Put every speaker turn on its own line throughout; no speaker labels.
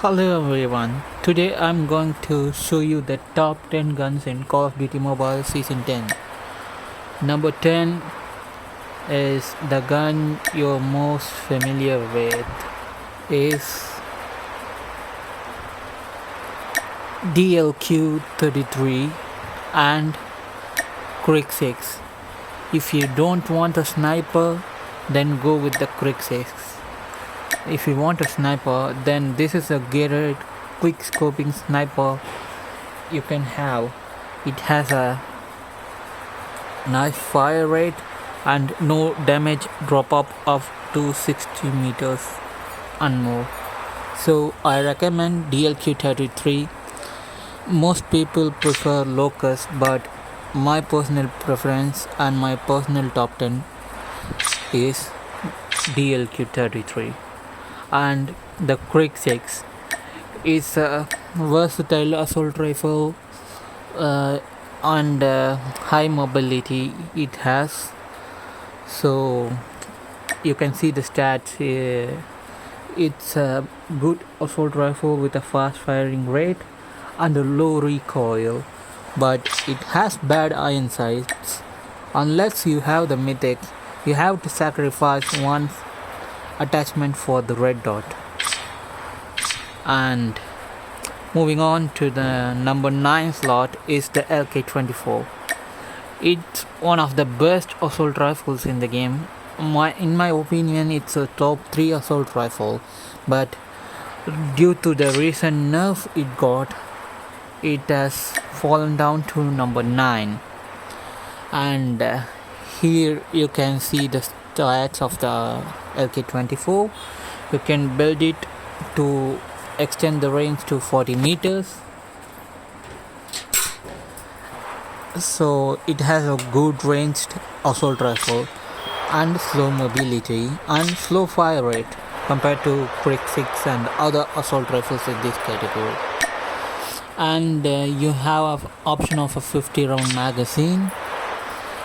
Hello everyone. Today I'm going to show you the top 10 guns in Call of Duty Mobile Season 10. Number 10 is the gun you're most familiar with is DLQ-33 and Krig 6. If you don't want a sniper, then go with the Krig 6. If you want a sniper, then this is a gated quick scoping sniper you can have. It has a nice fire rate and no damage drop up up to 60 meters and more. So I recommend DLQ-33. Most people prefer Locust, but my personal preference and my personal top 10 is DLQ-33. And the Krig 6 is a versatile assault rifle and high mobility it has. So you can see the stats here. It's a good assault rifle with a fast firing rate and a low recoil, but it has bad iron sights. Unless you have the mythic, you have to sacrifice one attachment for the red dot. And moving on to the number 9 slot is the LK24. It's one of the best assault rifles in the game. In my opinion, it's a top 3 assault rifle, but due to the recent nerf it got, it has fallen down to number 9. And here you can see the stats of the LK24. You can build it to extend the range to 40 meters. So it has a good ranged assault rifle and slow mobility and slow fire rate compared to Krig 6 and other assault rifles in this category. And you have an option of a 50 round magazine.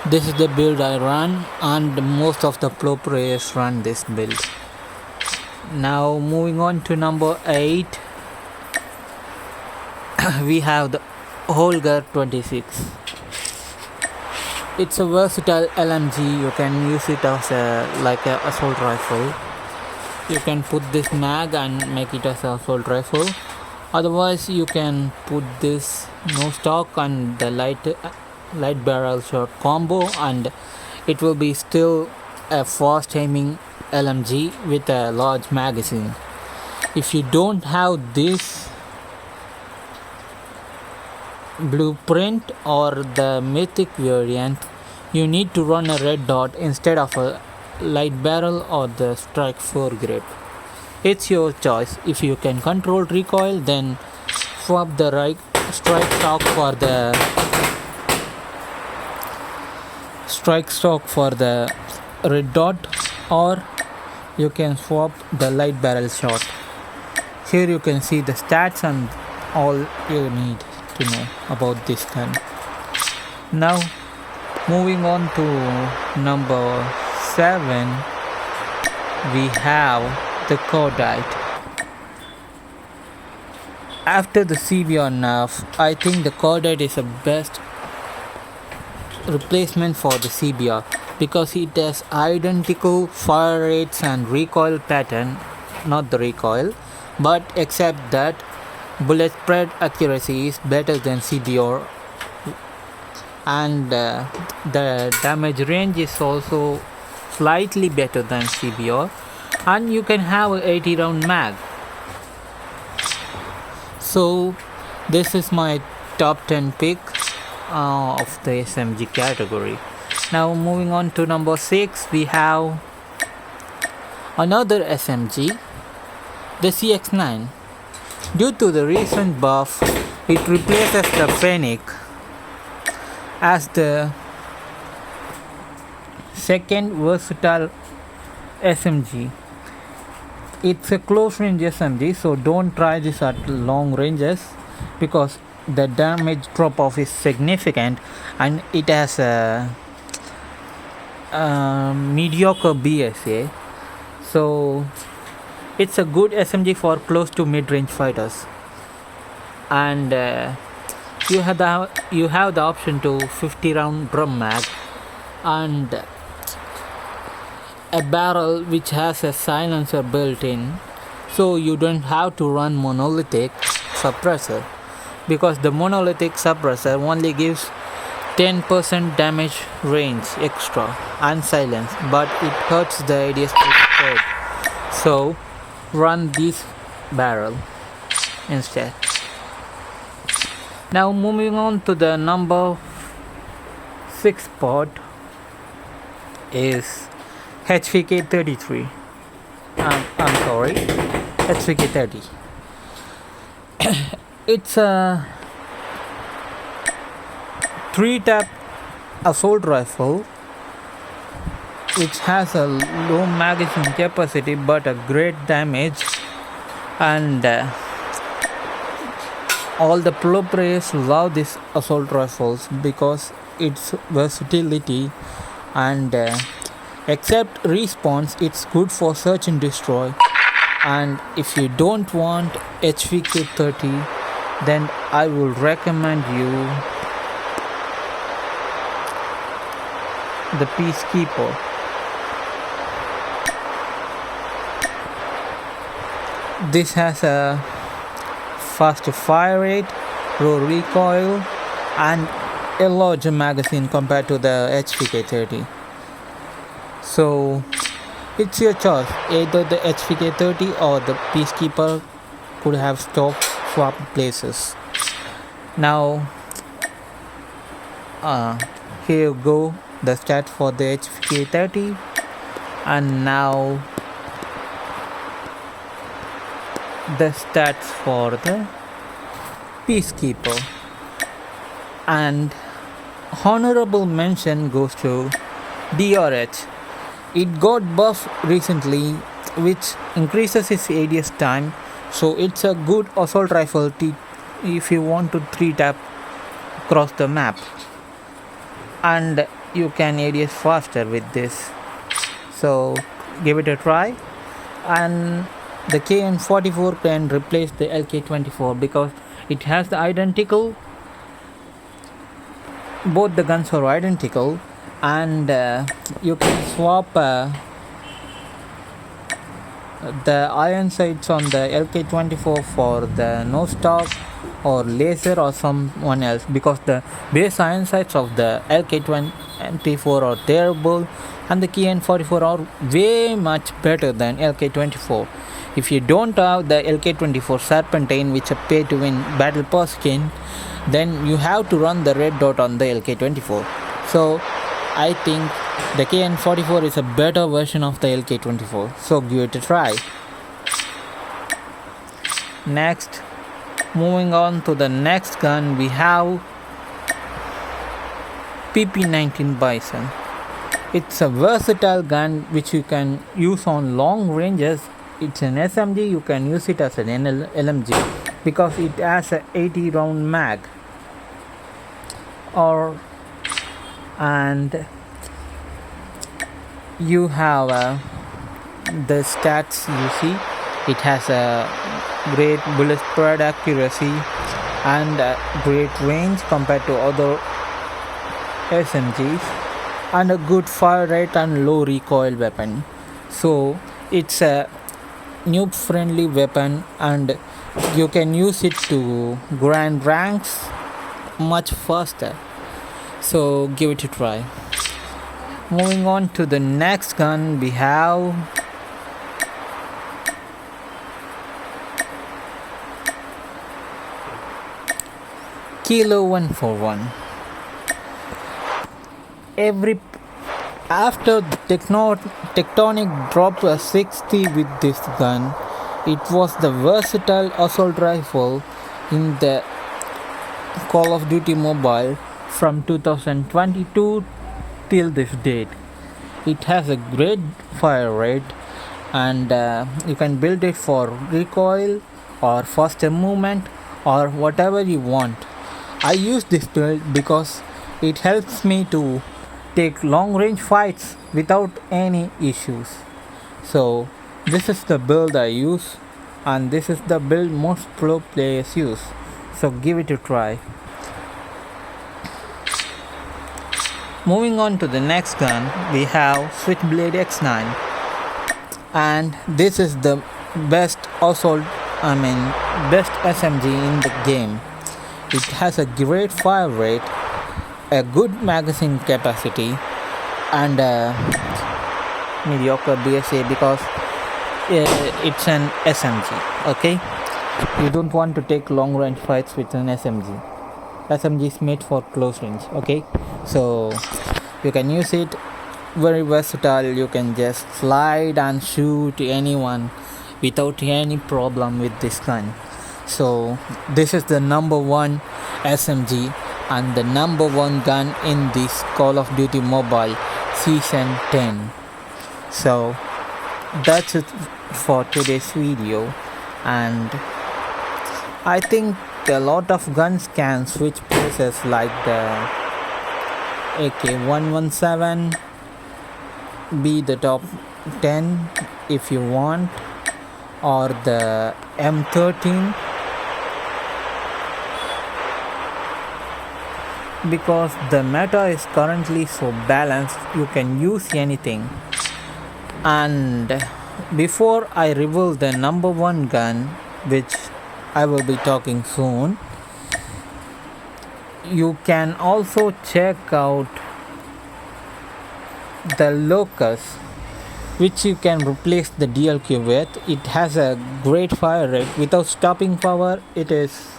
This is the build I run, and most of the pro players run this build. Now moving on to number 8, we have the Holger 26. It's a versatile LMG. You can use it as like an assault rifle. You can put this mag and make it as an assault rifle. Otherwise, you can put this no stock and the light barrel shot combo, and it will be still a fast aiming LMG with a large magazine. If you don't have this blueprint or the mythic variant, you need to run a red dot instead of a light barrel or the strike 4 grip. It's your choice. If you can control recoil, then swap the right strike stock for the red dot, or you can swap the light barrel shot. Here you can see the stats and all you need to know about this gun. Now moving on to number 7, we have the Cordite. After the CBR nerf, I think the Cordite is the best replacement for the CBR because it has identical fire rates and recoil pattern, not the recoil, but except that bullet spread accuracy is better than CBR, and the damage range is also slightly better than CBR, and you can have an 80 round mag. So this is my top 10 pick of the SMG category. Now moving on to number 6, we have another SMG, the CX-9. Due to the recent buff, it replaces the Fennec as the second versatile SMG. It's a close range SMG, so don't try this at long ranges because the damage drop off is significant and it has a mediocre BSA. So It's a good SMG for close to mid-range fighters, and you have the option to 50 round drum mag and a barrel which has a silencer built in, so you don't have to run monolithic suppressor, because the monolithic suppressor only gives 10% damage range extra and silence, but it hurts the ADS spread. So run this barrel instead. Now moving on to the number 6 spot is HVK33. I'm sorry, HVK30. It's a 3-tap assault rifle which has a low magazine capacity but a great damage, and all the pro players love these assault rifles because its versatility, and except respawns, it's good for search and destroy. And if you don't want HVK30, then I will recommend you the Peacekeeper. This has a faster fire rate, low recoil, and a larger magazine compared to the HVK30. So it's your choice. Either the HVK30 or the Peacekeeper could have swap places. Now, here you go, the stats for the HVK30, and now the stats for the Peacekeeper. And honorable mention goes to DRH. It got buffed recently, which increases its ADS time, so it's a good assault rifle if you want to 3-tap across the map, and you can ADS faster with this, so give it a try. And the KN44 can replace the LK24 because it has the identical, both the guns are identical, and you can swap the iron sights on the LK24 for the no stock or laser or someone else, because the base iron sights of the LK24 are terrible and the KN44 are way much better than LK24. If you don't have the LK24 Serpentine, which is a pay to win battle pass skin, then you have to run the red dot on the LK24. So I think the KN44 is a better version of the LK24, so give it a try. Next, moving on to the next gun, we have PP19 Bison. It's a versatile gun which you can use on long ranges. It's an SMG, you can use it as an LMG because it has a 80 round mag. And you have the stats. You see, it has a great bullet spread accuracy and great range compared to other SMGs, and a good fire rate and low recoil weapon. So it's a noob friendly weapon, and you can use it to grind ranks much faster, so give it a try. Moving on to the next gun, we have Kilo 141. After Tectonic dropped a 60 with this gun, it was the versatile assault rifle in the Call of Duty Mobile from 2022 till this date. It has a great fire rate, and you can build it for recoil or faster movement or whatever you want. I use this build because it helps me to take long range fights without any issues. So This is the build I use, and this is the build most pro players use. So give it a try. Moving on to the next gun, we have Switchblade X9, and this is the best assault, best SMG in the game. It has a great fire rate, a good magazine capacity, and a mediocre BSA because it's an SMG. Okay, you don't want to take long range fights with an SMG. SMG is made for close range. Okay, so you can use it, very versatile. You can just slide and shoot anyone without any problem with this gun. So this is the number one SMG and the number one gun in this Call of Duty Mobile Season 10. So that's it for today's video, and I think a lot of guns can switch places, like the AK-117 be the top 10 if you want, or the M13, because the meta is currently so balanced, you can use anything. And before I reveal the number one gun, which I will be talking soon, you can also check out the Locus, which you can replace the DLQ with. It has a great fire rate. Without stopping power, it is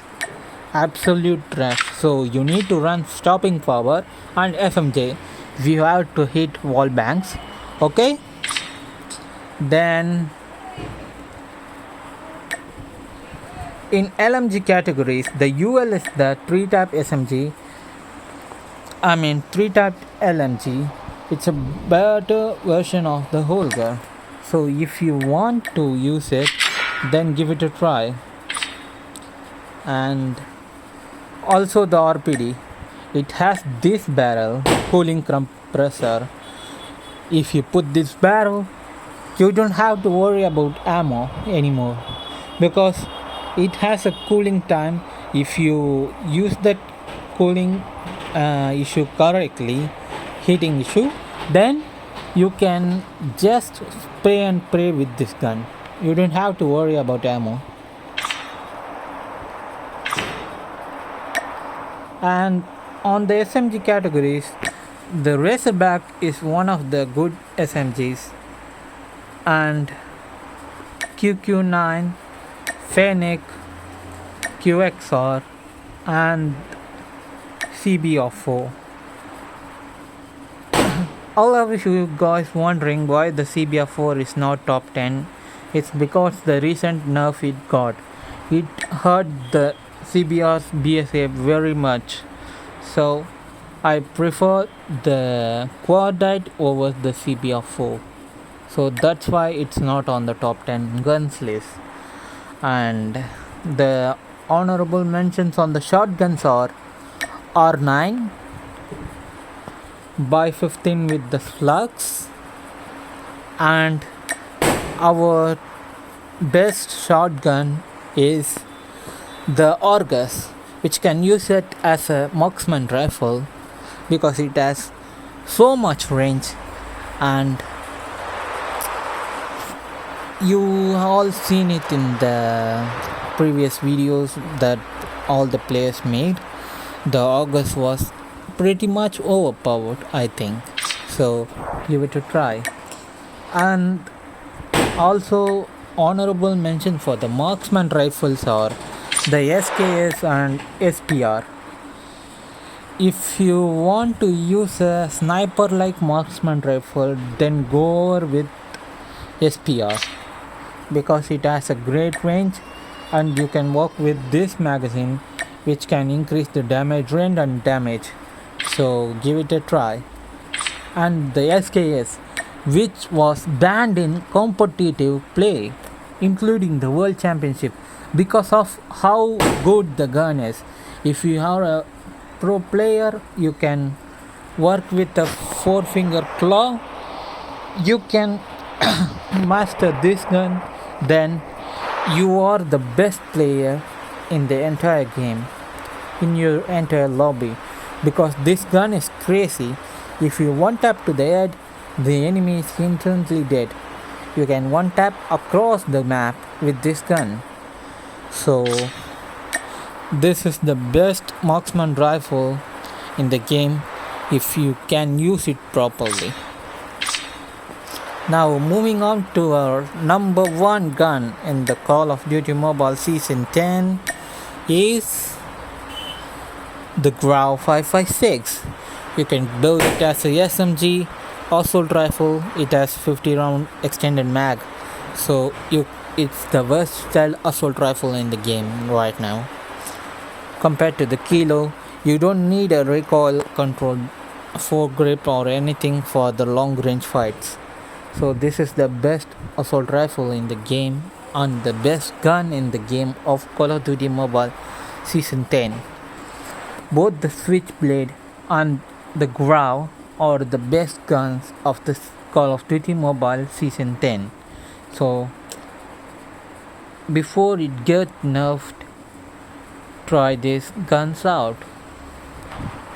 absolute trash. So you need to run stopping power and FMJ if you have to hit wall banks. Okay, then in LMG categories, the UL is the 3-tap SMG, 3-tap LMG. It's a better version of the Holger. So if you want to use it, then give it a try. And also the RPD, it has this barrel cooling compressor. If you put this barrel, you don't have to worry about ammo anymore, because it has a cooling time. If you use that cooling issue correctly, heating issue, then you can just spray and pray with this gun. You don't have to worry about ammo. And on the SMG categories, the Razorback is one of the good SMGs, and QQ9, Fennec, QXR, and CBR4. All of you guys wondering why the CBR4 is not top 10, it's because the recent nerf it got. It hurt the CBR's BSA very much. So I prefer the Quadite over the CBR4. So that's why it's not on the top 10 guns list. And the honorable mentions on the shotguns are R9 by 15 with the Flux, and our best shotgun is the Orgus, which can use it as a marksman rifle because it has so much range. And you all seen it in the previous videos that all the players made. The Orgus was pretty much overpowered, I think. So give it a try. And also honorable mention for the marksman rifles are the SKS and SPR. If you want to use a sniper like marksman rifle, then go over with SPR because it has a great range, and you can work with this magazine, which can increase the damage range and damage. So give it a try. And the SKS, which was banned in competitive play, including the World Championship, because of how good the gun is. If you are a pro player, you can work with a 4-finger claw. You can master this gun, then you are the best player in the entire game, in your entire lobby, because this gun is crazy. If you one tap to the head, the enemy is instantly dead. You can one tap across the map with this gun. So this is the best marksman rifle in the game if you can use it properly. Now moving on to our number one gun in the Call of Duty Mobile Season 10 is the Grau 556. You can build it as a SMG assault rifle. It has 50 round extended mag, so it's the versatile assault rifle in the game right now. Compared to the Kilo, you don't need a recoil control, foregrip or anything for the long range fights. So this is the best assault rifle in the game and the best gun in the game of Call of Duty Mobile Season 10. Both the Switchblade and the Grau are the best guns of the Call of Duty Mobile Season 10. So before it gets nerfed, try these guns out.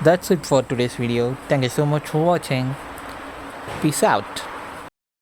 That's it for today's video. Thank you so much for watching. Peace out.